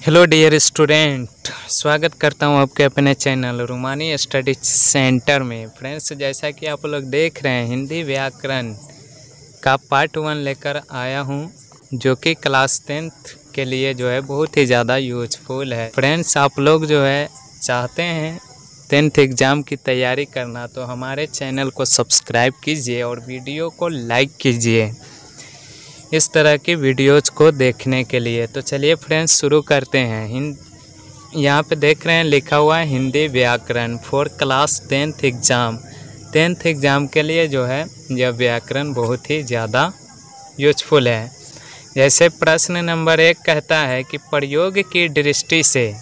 Hello dear student, स्वागत करता हूं आपके अपने चैनल रूमानी स्टडी सेंटर में। फ्रेंड्स, जैसा कि आप लोग देख रहे हैं, हिंदी व्याकरण का पार्ट 1 लेकर आया हूं, जो कि क्लास 10th के लिए जो है बहुत ही ज़्यादा यूजफुल है। फ्रेंड्स, आप लोग जो है चाहते हैं 10th एग्ज़ाम की तैयारी करना, तो हमारे चैनल को सब्सक्राइब कीजिए और वीडियो को लाइक कीजिए इस तरह की वीडियोज़ को देखने के लिए। तो चलिए फ्रेंड्स, शुरू करते हैं। यहाँ पे देख रहे हैं लिखा हुआ है हिंदी व्याकरण for class 10th exam. 10th exam के लिए जो है यह व्याकरण बहुत ही ज़्यादा यूजफुल है। जैसे प्रश्न नंबर 1 कहता है कि प्रयोग की दृष्टि से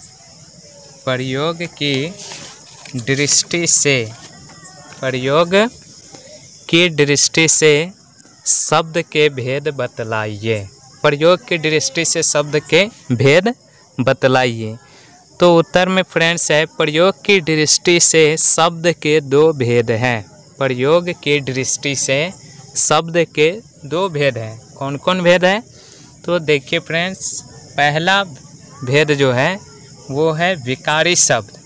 शब्द के भेद बतलाइए। प्रयोग की दृष्टि से शब्द के भेद बतलाइए। तो उत्तर में फ्रेंड्स है, प्रयोग की दृष्टि से शब्द के 2 भेद हैं। प्रयोग की दृष्टि से शब्द के 2 भेद हैं। कौन कौन भेद है? तो देखिए फ्रेंड्स, पहला भेद जो है वो है विकारी शब्द।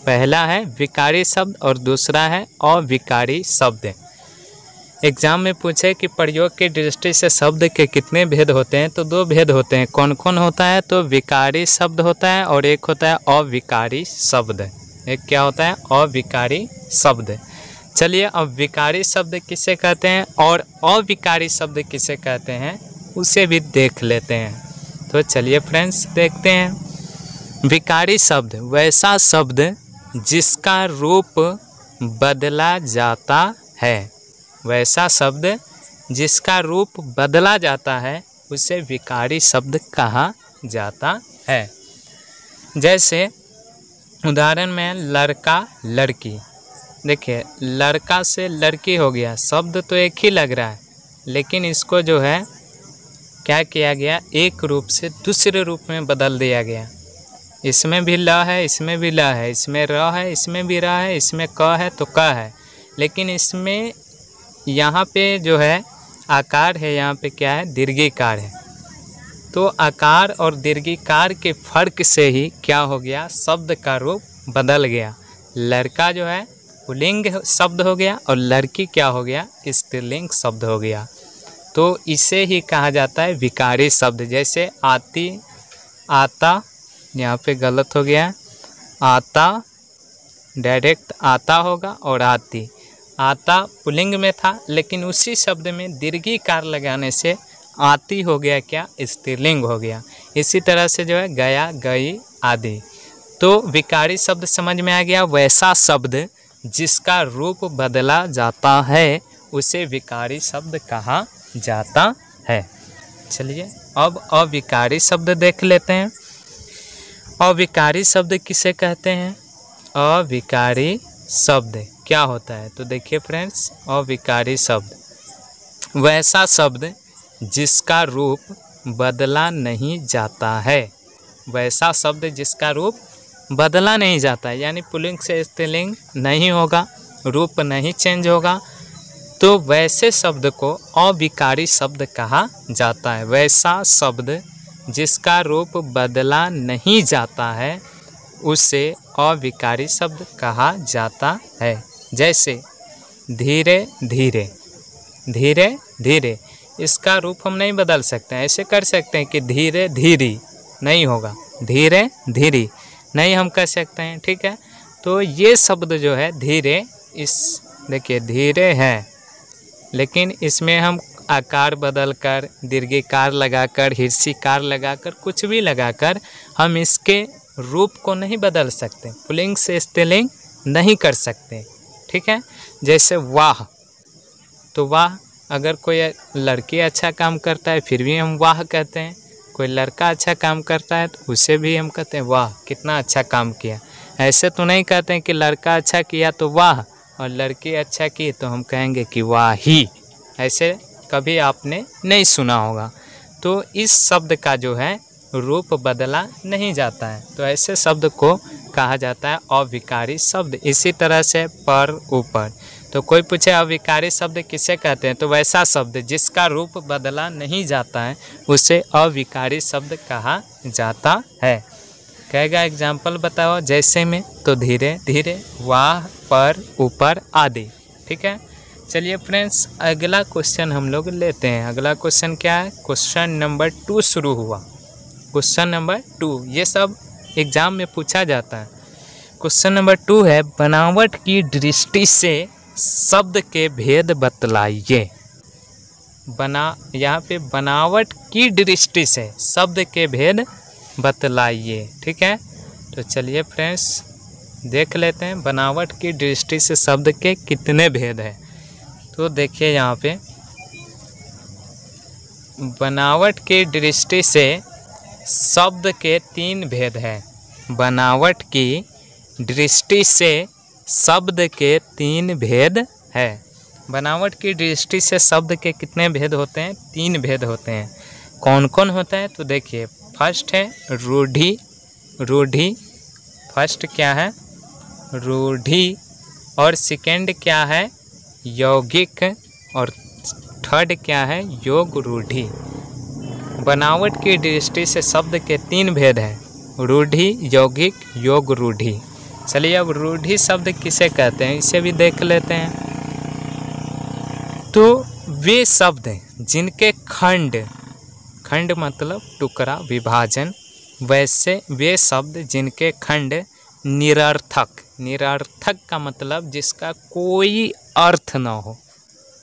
पहला है विकारी शब्द और दूसरा है अविकारी शब्द। एग्जाम में पूछे कि प्रयोग की दृष्टि से शब्द के कितने भेद होते हैं, तो 2 भेद होते हैं। कौन कौन होता है? तो विकारी शब्द होता है और एक होता है अविकारी शब्द। एक क्या होता है? अविकारी शब्द। चलिए, अब विकारी शब्द किसे कहते हैं और अविकारी शब्द किसे कहते हैं उसे भी देख लेते हैं। तो चलिए फ्रेंड्स, देखते हैं। विकारी शब्द वैसा शब्द जिसका रूप बदला जाता है। वैसा शब्द जिसका रूप बदला जाता है उसे विकारी शब्द कहा जाता है। जैसे उदाहरण में लड़का लड़की। देखिए, लड़का से लड़की हो गया, शब्द तो एक ही लग रहा है, लेकिन इसको जो है क्या किया गया, एक रूप से दूसरे रूप में बदल दिया गया। इसमें भी ल है, इसमें भी ल है, इसमें र है, इसमें भी र है, इसमें क है तो क है, लेकिन इसमें यहाँ पे जो है आकार है, यहाँ पे क्या है, दीर्घिकार है। तो आकार और दीर्घिकार के फर्क से ही क्या हो गया, शब्द का रूप बदल गया। लड़का जो है पुल्लिंग शब्द हो गया और लड़की क्या हो गया, स्त्रीलिंग शब्द हो गया। तो इसे ही कहा जाता है विकारी शब्द। जैसे आती, आता, यहाँ पे गलत हो गया, आता डायरेक्ट आता होगा और आती। आता पुल्लिंग में था, लेकिन उसी शब्द में दीर्घिकार लगाने से आती हो गया क्या, स्त्रीलिंग हो गया। इसी तरह से जो है गया, गई आदि। तो विकारी शब्द समझ में आ गया। वैसा शब्द जिसका रूप बदला जाता है उसे विकारी शब्द कहा जाता है। चलिए, अब अविकारी शब्द देख लेते हैं। अविकारी शब्द किसे कहते हैं? अविकारी शब्द क्या होता है? तो देखिए फ्रेंड्स, अविकारी शब्द वैसा शब्द जिसका रूप बदला नहीं जाता है। वैसा शब्द जिसका रूप बदला नहीं जाता है, यानी पुल्लिंग से स्त्रीलिंग नहीं होगा, रूप नहीं चेंज होगा, तो वैसे शब्द को अविकारी शब्द कहा जाता है। वैसा शब्द जिसका रूप बदला नहीं जाता है उसे अविकारी शब्द कहा जाता है। जैसे धीरे धीरे, धीरे धीरे, इसका रूप हम नहीं बदल सकते हैं। ऐसे कर सकते हैं कि धीरे धीरी, नहीं होगा, धीरे धीरी नहीं हम कर सकते हैं, ठीक है। तो ये शब्द जो है धीरे, इस देखिए धीरे है, लेकिन इसमें हम आकार बदल कर, दीर्घिकार लगाकर, हिर्सीकार लगाकर, कुछ भी लगाकर हम इसके रूप को नहीं बदल सकते, पुल्लिंग से स्त्रीलिंग नहीं कर सकते, ठीक है। जैसे वाह, तो वाह अगर कोई लड़की अच्छा काम करता है फिर भी हम वाह कहते हैं, कोई लड़का अच्छा काम करता है तो उसे भी हम कहते हैं वाह, कितना अच्छा काम किया। ऐसे तो नहीं कहते हैं कि लड़का अच्छा किया तो वाह और लड़की अच्छा की तो हम कहेंगे कि वाह ही। ऐसे कभी आपने नहीं सुना होगा। तो इस शब्द का जो है रूप बदला नहीं जाता है, तो ऐसे शब्द को कहा जाता है अविकारी शब्द। इसी तरह से पर, ऊपर, तो कोई पूछे अविकारी शब्द किसे कहते हैं, तो वैसा शब्द जिसका रूप बदला नहीं जाता है उसे अविकारी शब्द कहा जाता है। कहेगा एग्जाम्पल बताओ, जैसे में, तो धीरे धीरे, वाह, पर, ऊपर आदि। ठीक है, चलिए फ्रेंड्स अगला क्वेश्चन हम लोग लेते हैं। अगला क्वेश्चन क्या है, क्वेश्चन नंबर 2 शुरू हुआ। क्वेश्चन नंबर 2 ये सब एग्जाम में पूछा जाता है। क्वेश्चन नंबर 2 है, बनावट की दृष्टि से शब्द के भेद बतलाइए। यहाँ पे बनावट की दृष्टि से शब्द के भेद बतलाइए। ठीक है, तो चलिए फ्रेंड्स देख लेते हैं बनावट की दृष्टि से शब्द के कितने भेद हैं। तो देखिए यहाँ पे बनावट की दृष्टि से शब्द के 3 भेद हैं। बनावट की दृष्टि से शब्द के 3 भेद है। बनावट की दृष्टि से शब्द के कितने भेद होते हैं, 3 भेद होते हैं। कौन कौन होता है, तो देखिए फर्स्ट है रूढ़ि। रूढ़ि फर्स्ट क्या है, रूढ़ि। और सेकंड क्या है, यौगिक। और थर्ड क्या है, योग रूढ़ि। बनावट की दृष्टि से शब्द के 3 भेद हैं, रूढ़ि, यौगिक, योग रूढ़ि। चलिए अब रूढ़ि शब्द किसे कहते हैं इसे भी देख लेते हैं। तो वे शब्द जिनके खंड, खंड मतलब टुकड़ा, विभाजन, वैसे वे शब्द जिनके खंड निरर्थक, निरर्थक का मतलब जिसका कोई अर्थ न हो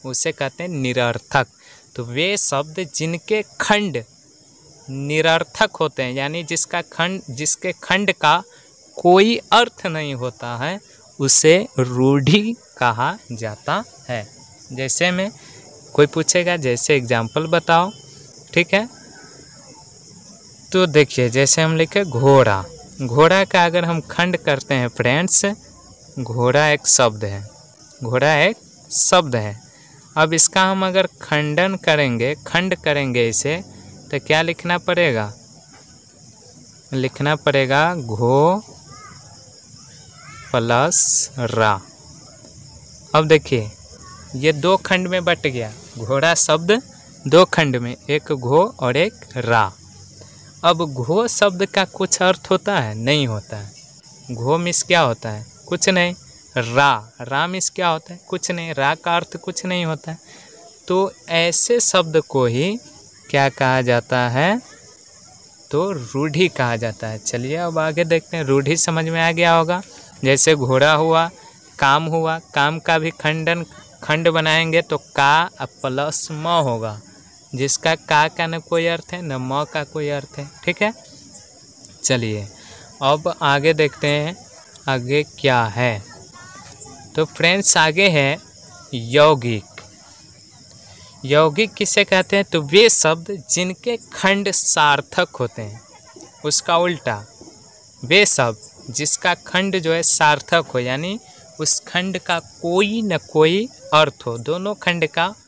उसे कहते हैं निरर्थक। तो वे शब्द जिनके खंड निरर्थक होते हैं, यानी जिसके खंड का कोई अर्थ नहीं होता है उसे रूढ़ि कहा जाता है। जैसे में कोई पूछेगा जैसे एग्जाम्पल बताओ। ठीक है, तो देखिए जैसे हम लिखे घोड़ा। घोड़ा का अगर हम खंड करते हैं फ्रेंड्स, घोड़ा एक शब्द है, घोड़ा एक शब्द है। अब इसका हम अगर खंडन करेंगे, खंड करेंगे इसे, तो क्या लिखना पड़ेगा, लिखना पड़ेगा घो प्लस रा। अब देखिए ये 2 खंड में बट गया, घोड़ा शब्द 2 खंड में, एक घो और एक रा। अब घो शब्द का कुछ अर्थ होता है, नहीं होता है। घो मिस क्या होता है, कुछ नहीं। रा मिस क्या होता है, कुछ नहीं। रा का अर्थ कुछ नहीं होता है। तो ऐसे शब्द को ही क्या कहा जाता है, तो रूढ़ि कहा जाता है। चलिए अब आगे देखते हैं। रूढ़ि समझ में आ गया होगा। जैसे घोड़ा हुआ, काम हुआ, काम का भी खंड बनाएंगे तो का प्लस म होगा, जिसका का न कोई अर्थ है न म का कोई अर्थ है। ठीक है, चलिए अब आगे देखते हैं आगे क्या है। तो फ्रेंड्स आगे है यौगिक। यौगिक किसे कहते हैं, तो वे शब्द जिनके खंड सार्थक होते हैं। उसका उल्टा, वे शब्द जिसका खंड जो है सार्थक हो, यानी उस खंड का कोई न कोई अर्थ हो, दोनों खंड का